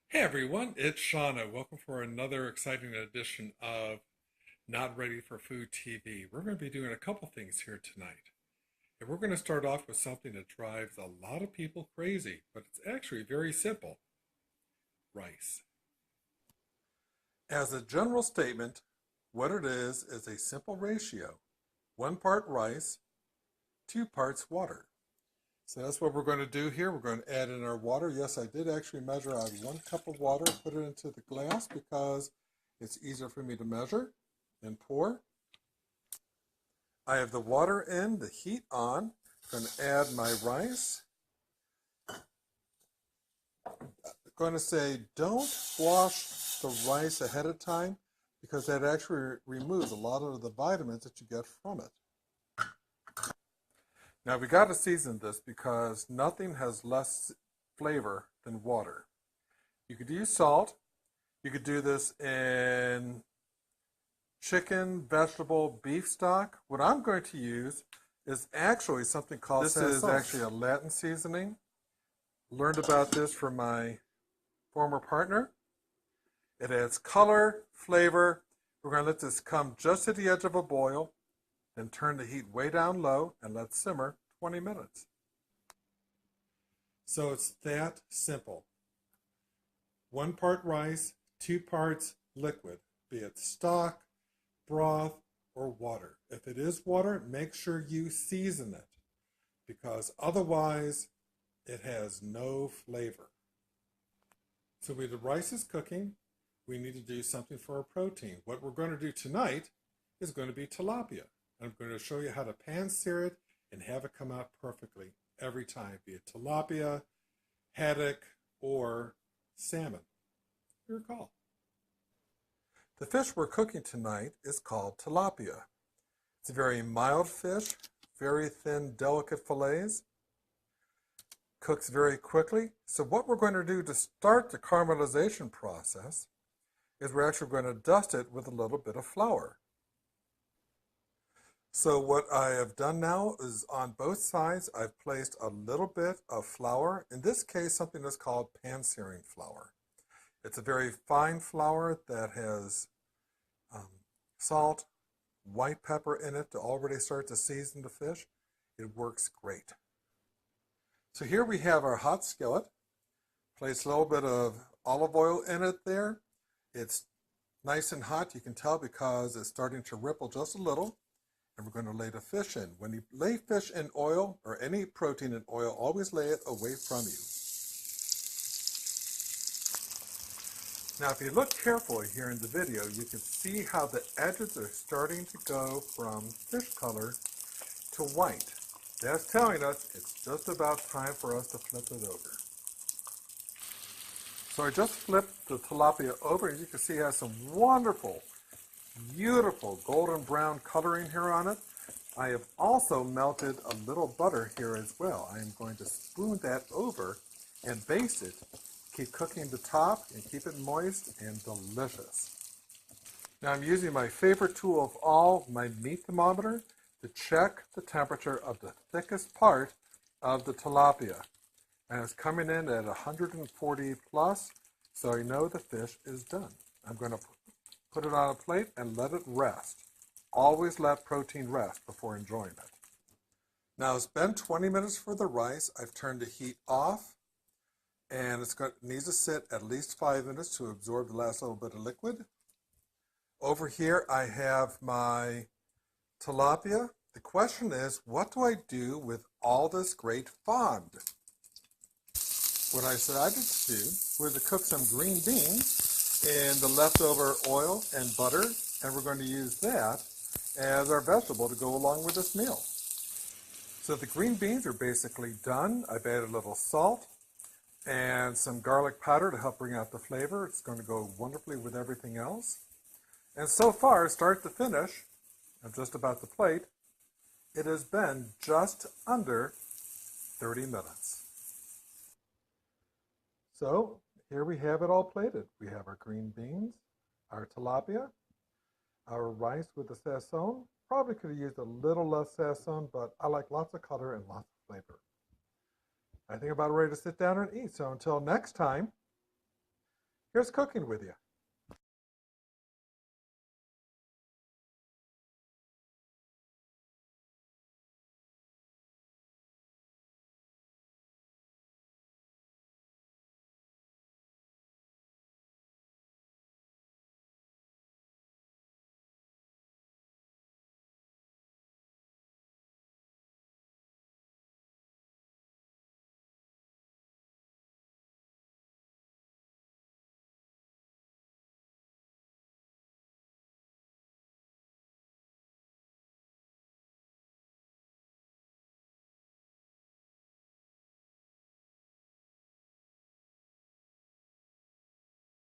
Hey everyone, it's Shauna. Welcome for another exciting edition of Not Ready for Food TV. We're going to be doing a couple things here tonight. And we're going to start off with something that drives a lot of people crazy, but it's actually very simple: rice. As a general statement, what it is a simple ratio: 1 part rice, 2 parts water. So that's what we're going to do here. We're going to add in our water. Yes, I did actually measure out 1 cup of water, put it into the glass because it's easier for me to measure and pour. I have the water in, the heat on. I'm going to add my rice. I'm going to say don't wash the rice ahead of time because that actually removes a lot of the vitamins that you get from it. Now we got to season this because nothing has less flavor than water. You could use salt. You could do this in chicken, vegetable, beef stock. What I'm going to use is actually something called this is actually a Latin seasoning. Learned about this from my former partner. It adds color, flavor. We're going to let this come just to the edge of a boil. Then turn the heat way down low and let simmer 20 minutes. So it's that simple. 1 part rice, 2 parts liquid, be it stock, broth, or water. If it is water, make sure you season it because otherwise it has no flavor. So when the rice is cooking, we need to do something for our protein. What we're going to do tonight is going to be tilapia. I'm going to show you how to pan-sear it and have it come out perfectly every time, be it tilapia, haddock, or salmon. Your call. The fish we're cooking tonight is called tilapia. It's a very mild fish, very thin, delicate fillets. Cooks very quickly. So what we're going to do to start the caramelization process is we're actually going to dust it with a little bit of flour. So what I have done now is on both sides, I've placed a little bit of flour. In this case, something that's called pan-searing flour. It's a very fine flour that has salt, white pepper in it to already start to season the fish. It works great. So here we have our hot skillet. Place a little bit of olive oil in it there. It's nice and hot. You can tell because it's starting to ripple just a little. And we're going to lay the fish in. When you lay fish in oil or any protein in oil, always lay it away from you. Now, if you look carefully here in the video, you can see how the edges are starting to go from fish color to white. That's telling us it's just about time for us to flip it over. So I just flipped the tilapia over, and you can see it has some wonderful, beautiful golden brown coloring here on it. I have also melted a little butter here as well. I am going to spoon that over and baste it. Keep cooking the top and keep it moist and delicious. Now I'm using my favorite tool of all, my meat thermometer, to check the temperature of the thickest part of the tilapia. And it's coming in at 140 plus, so I know the fish is done. I'm going to put it on a plate and let it rest. Always let protein rest before enjoying it. Now it's been 20 minutes for the rice. I've turned the heat off, and it needs to sit at least 5 minutes to absorb the last little bit of liquid. Over here I have my tilapia. The question is, what do I do with all this great fond? What I decided to do was to cook some green beans in the leftover oil and butter, and we're going to use that as our vegetable to go along with this meal. So the green beans are basically done. I've added a little salt and some garlic powder to help bring out the flavor. It's going to go wonderfully with everything else. And so far, start to finish, I'm just about the plate, it has been just under 30 minutes. So here we have it all plated. We have our green beans, our tilapia, our rice with the sazon. Probably could have used a little less sazon, but I like lots of color and lots of flavor. I think I'm about ready to sit down and eat. So until next time, Here's cooking with you.